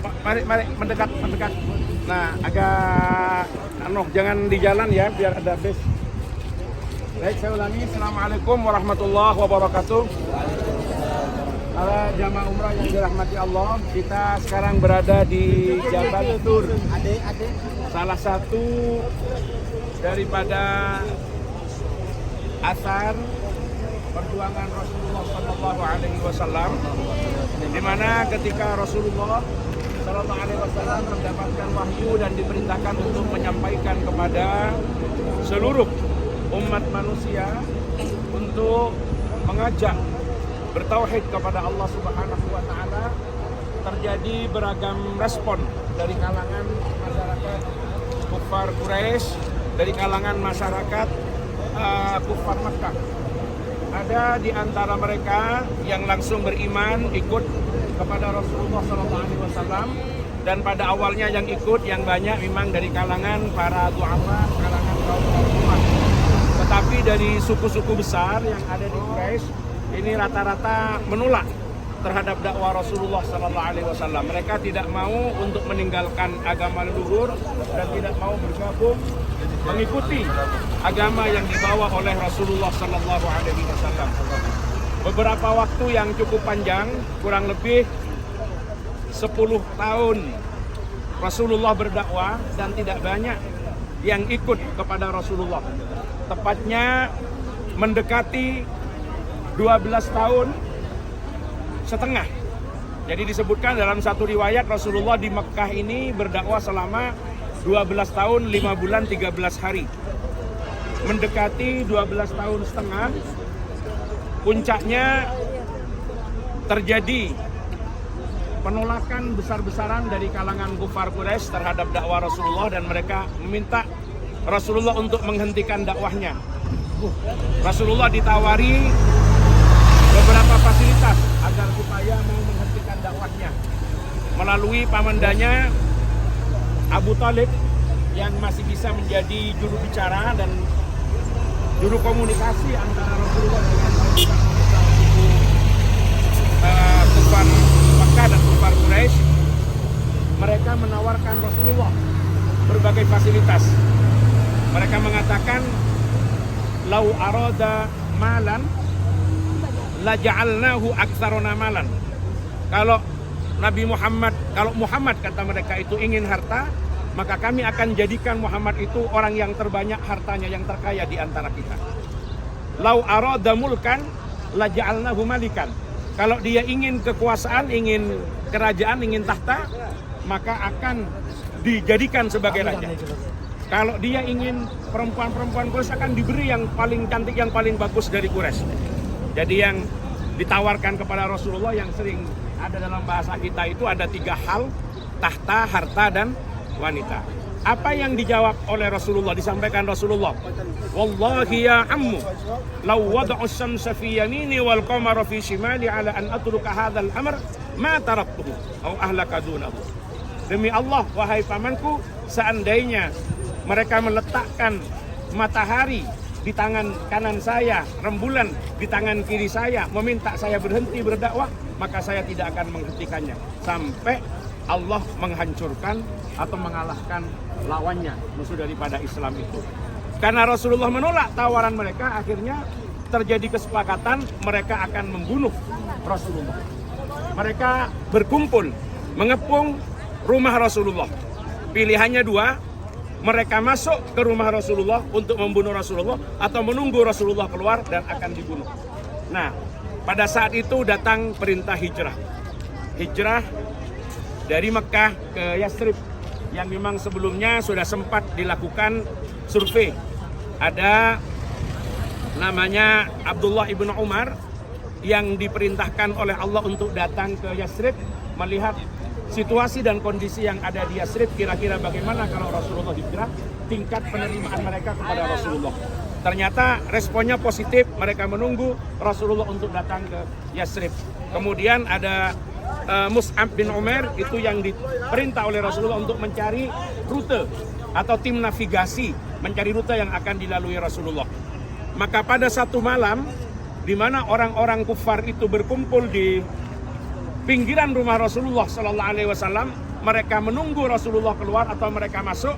Mari mendekat. Nah, agak jangan di jalan ya, biar ada base. Baik, saya ulangi. Assalamualaikum warahmatullahi wabarakatuh. Para jamaah umrah yang dirahmati Allah, kita sekarang berada di Jabal Tur, salah satu daripada asar perjuangan Rasulullah Sallallahu Alaihi Wasallam, di mana ketika Rasulullah Sallallahu Alaihi Wasallam mendapatkan wahyu dan diperintahkan untuk menyampaikan kepada seluruh umat manusia untuk mengajak bertauhid kepada Allah Subhanahu wa taala, terjadi beragam respon dari kalangan masyarakat kufar Quraisy, dari kalangan masyarakat kufar Makkah. Ada di antara mereka yang langsung beriman ikut kepada Rasulullah SAW, dan pada awalnya yang ikut yang banyak memang dari kalangan para du'afa, kalangan kaum muslimin. Tetapi dari suku-suku besar yang ada di Quraisy ini rata-rata menolak terhadap dakwah Rasulullah SAW. Mereka tidak mau untuk meninggalkan agama leluhur dan tidak mau bergabung mengikuti agama yang dibawa oleh Rasulullah SAW. Beberapa waktu yang cukup panjang, kurang lebih 10 tahun Rasulullah berdakwah dan tidak banyak yang ikut kepada Rasulullah. Tepatnya mendekati 12 tahun setengah. Jadi disebutkan dalam satu riwayat Rasulullah di Mekah ini berdakwah selama 12 tahun 5 bulan 13 hari. Mendekati 12 tahun setengah, puncaknya terjadi penolakan besar-besaran dari kalangan kufar Quraisy terhadap dakwah Rasulullah, dan mereka meminta Rasulullah untuk menghentikan dakwahnya. Rasulullah ditawari beberapa fasilitas agar supaya mau menghentikan dakwahnya melalui pamandanya Abu Talib yang masih bisa menjadi juru bicara dan juru komunikasi antara Rasulullah dengan kufar Makkah dan kufar Quraisy. Mereka menawarkan Rasulullah berbagai fasilitas. Mereka mengatakan, "Lau arada malan la ja'alnahu aktsaruna malan." Kalau Muhammad kata mereka itu ingin harta, maka kami akan jadikan Muhammad itu orang yang terbanyak hartanya, yang terkaya di antara kita. Lau arada mulkan la ja'alnahu malikan. Kalau dia ingin kekuasaan, ingin kerajaan, ingin tahta, maka akan dijadikan sebagai raja. Kalau dia ingin perempuan-perempuan Quraisy, akan diberi yang paling cantik, yang paling bagus dari Quraisy. Jadi yang ditawarkan kepada Rasulullah yang sering ada dalam bahasa kita itu ada 3 hal: tahta, harta, dan wanita. Apa yang dijawab oleh Rasulullah, disampaikan Rasulullah, "Wallahi ya ammu, law wada'u syamsa fi yamini wal qamara fi shimali ala an atruka hadzal amr ma taraktuhu aw ahlaka dunahu." Demi Allah, wahai pamanku, seandainya mereka meletakkan matahari di tangan kanan saya, rembulan di tangan kiri saya, meminta saya berhenti berdakwah, maka saya tidak akan menghentikannya sampai Allah menghancurkan atau mengalahkan lawannya, musuh daripada Islam itu. Karena Rasulullah menolak tawaran mereka, akhirnya terjadi kesepakatan mereka akan membunuh Rasulullah. Mereka berkumpul mengepung rumah Rasulullah. Pilihannya 2, mereka masuk ke rumah Rasulullah untuk membunuh Rasulullah, atau menunggu Rasulullah keluar dan akan dibunuh. Nah, pada saat itu datang perintah hijrah. Hijrah dari Mekah ke Yatsrib, yang memang sebelumnya sudah sempat dilakukan survei. Ada namanya Abdullah ibnu Umar yang diperintahkan oleh Allah untuk datang ke Yatsrib, melihat situasi dan kondisi yang ada di Yatsrib, kira-kira bagaimana kalau Rasulullah hijrah, tingkat penerimaan mereka kepada Rasulullah. Ternyata responnya positif, mereka menunggu Rasulullah untuk datang ke Yatsrib. Kemudian ada Mus'ab bin Umair, itu yang diperintah oleh Rasulullah untuk mencari rute atau tim navigasi, mencari rute yang akan dilalui Rasulullah. Maka pada satu malam, di mana orang-orang kufar itu berkumpul di pinggiran rumah Rasulullah SAW, mereka menunggu Rasulullah keluar atau mereka masuk,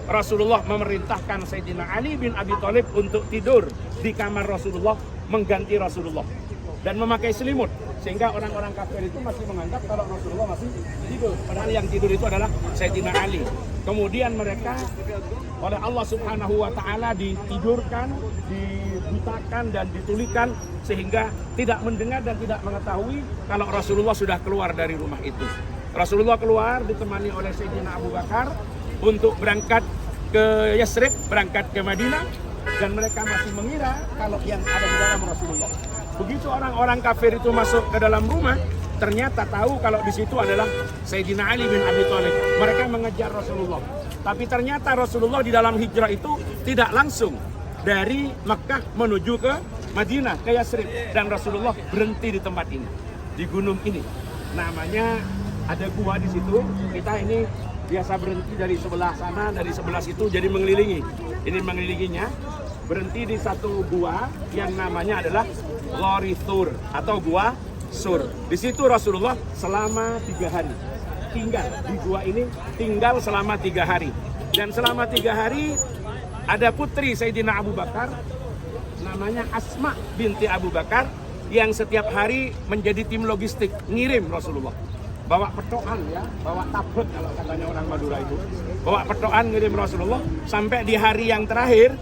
Rasulullah memerintahkan Sayyidina Ali bin Abi Thalib untuk tidur di kamar Rasulullah, mengganti Rasulullah dan memakai selimut, sehingga orang-orang kafir itu masih menganggap kalau Rasulullah masih tidur, padahal yang tidur itu adalah Sayyidina Ali. Kemudian mereka oleh Allah Subhanahu wa taala ditidurkan, dibutakan dan ditulikan sehingga tidak mendengar dan tidak mengetahui kalau Rasulullah sudah keluar dari rumah itu. Rasulullah keluar ditemani oleh Sayyidina Abu Bakar untuk berangkat ke Yasrib, berangkat ke Madinah, dan mereka masih mengira kalau yang ada di dalam Rasulullah. Begitu orang-orang kafir itu masuk ke dalam rumah, ternyata tahu kalau di situ adalah Sayyidina Ali bin Abi Thalib. Mereka mengejar Rasulullah. Tapi ternyata Rasulullah di dalam hijrah itu tidak langsung dari Makkah menuju ke Madinah, ke Yasrib. Dan Rasulullah berhenti di tempat ini, di gunung ini. Namanya ada gua di situ. Kita ini biasa berhenti dari sebelah sana, dari sebelah situ, jadi mengelilingi. Ini mengelilinginya. Berhenti di satu gua yang namanya adalah Ghari Thur atau gua Sur. Di situ Rasulullah selama 3 hari tinggal di gua ini, tinggal selama 3 hari. Dan selama 3 hari ada putri Sayyidina Abu Bakar, namanya Asma binti Abu Bakar, yang setiap hari menjadi tim logistik ngirim Rasulullah. Bawa petokan ya, bawa tablet kalau katanya orang Madura itu. Bawa petokan ngirim Rasulullah sampai di hari yang terakhir,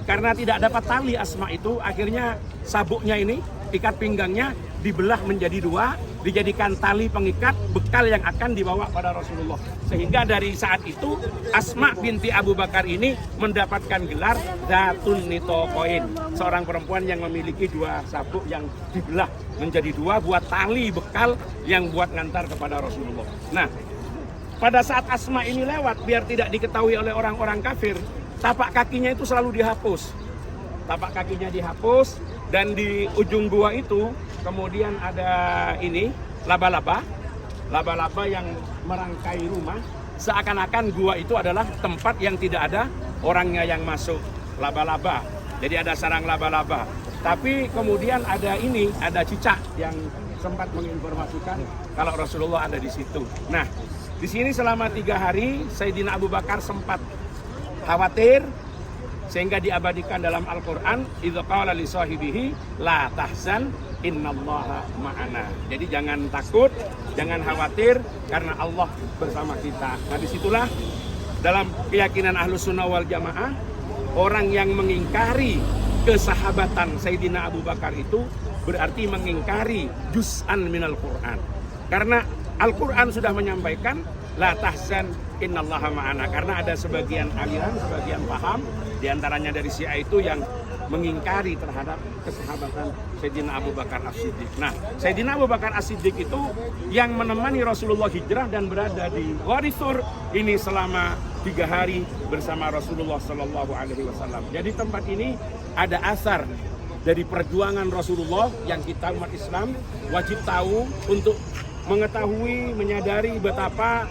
karena tidak dapat tali Asma itu, akhirnya sabuknya ini, ikat pinggangnya dibelah menjadi 2, dijadikan tali pengikat bekal yang akan dibawa pada Rasulullah. Sehingga dari saat itu Asma binti Abu Bakar ini mendapatkan gelar Dzatun Nitoqain, seorang perempuan yang memiliki 2 sabuk yang dibelah menjadi 2 buat tali bekal yang buat ngantar kepada Rasulullah. Nah, pada saat Asma ini lewat, biar tidak diketahui oleh orang-orang kafir, tapak kakinya itu selalu dihapus. Tapak kakinya dihapus, dan di ujung gua itu kemudian ada ini laba-laba yang merangkai rumah, seakan-akan gua itu adalah tempat yang tidak ada orangnya yang masuk. Laba-laba, jadi ada sarang laba-laba. Tapi kemudian ada ini, ada cicak yang sempat menginformasikan kalau Rasulullah ada di situ. Nah, di sini selama 3 hari Sayyidina Abu Bakar sempat khawatir, sehingga diabadikan dalam Al-Quran, idza qala li sahibihi la tahzan innallaha ma'ana. Jadi jangan takut, jangan khawatir, karena Allah bersama kita. Nah, disitulah dalam keyakinan Ahlus Sunnah wal Jamaah, orang yang mengingkari kesahabatan Sayyidina Abu Bakar itu berarti mengingkari juz'an minal Quran. Karena Al-Quran sudah menyampaikan la tahzan innallaha ma'ana, karena ada sebagian aliran, sebagian paham diantaranya dari Syiah itu yang mengingkari terhadap kesahabatan Sayyidina Abu Bakar As-Siddiq. Nah, Sayyidina Abu Bakar As-Siddiq itu yang menemani Rasulullah hijrah dan berada di Ghari Thur ini selama 3 hari bersama Rasulullah Shallallahu Alaihi Wasallam. Jadi tempat ini ada asar dari perjuangan Rasulullah yang kita umat Islam wajib tahu untuk mengetahui, menyadari betapa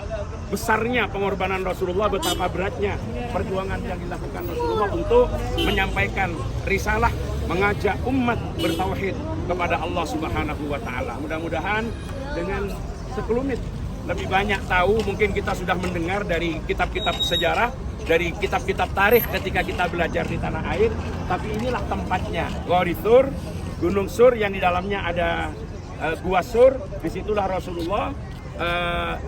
besarnya pengorbanan Rasulullah, betapa beratnya perjuangan yang dilakukan Rasulullah untuk menyampaikan risalah, mengajak umat bertauhid kepada Allah Subhanahu wa taala. Mudah-mudahan dengan sekelumit lebih banyak tahu, mungkin kita sudah mendengar dari kitab-kitab sejarah, dari kitab-kitab tarikh ketika kita belajar di tanah air, tapi inilah tempatnya, Ghari Thur, Gunung Sur yang di dalamnya ada Gua Sur. Disitulah Rasulullah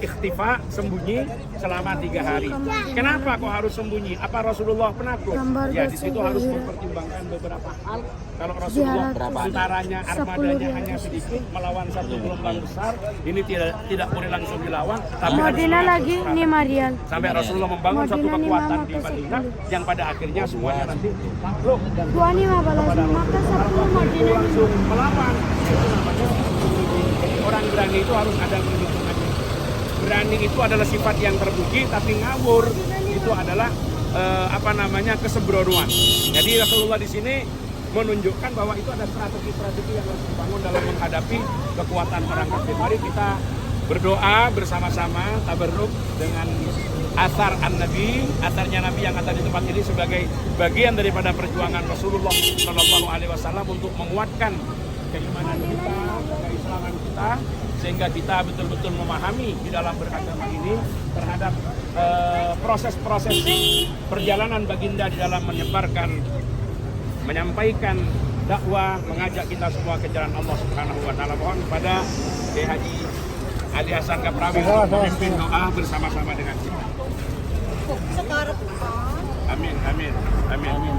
ikhtifa, sembunyi selama 3 hari. Kenapa kok harus sembunyi? Apa Rasulullah penakut? Ya, di situ harus mempertimbangkan beberapa hal. Kalau Rasulullah tentaranya, armadanya hanya sedikit melawan satu gelombang besar, ini tidak boleh langsung dilawan. Tapi lagi nih Marian. Sampai Rasulullah membangun satu kekuatan di Madinah yang pada akhirnya semuanya nanti takluk dan langsung melawan. Itu namanya orang berani itu harus ada perhitungannya. Berani itu adalah sifat yang terpuji, tapi ngawur itu adalah kesembronoan. Jadi Rasulullah di sini menunjukkan bahwa itu ada strategi-strategi yang harus dibangun dalam menghadapi kekuatan perang kafir. Mari kita berdoa bersama-sama, tabarruk dengan asar an-Nabi, asarnya Nabi yang ada di tempat ini sebagai bagian daripada perjuangan Rasulullah Shallallahu Alaihi Wasallam untuk menguatkan keimanan kita, keislaman kita, sehingga kita betul-betul memahami di dalam beragama ini terhadap proses-proses perjalanan baginda di dalam menyampaikan dakwah, mengajak kita semua ke jalan Allah Subhanahu wa taala. Mohon kepada Kiai Haji Ali Hasan Kaprawi untuk memimpin doa bersama-sama dengan kita. Sekarang Amin, amin, amin.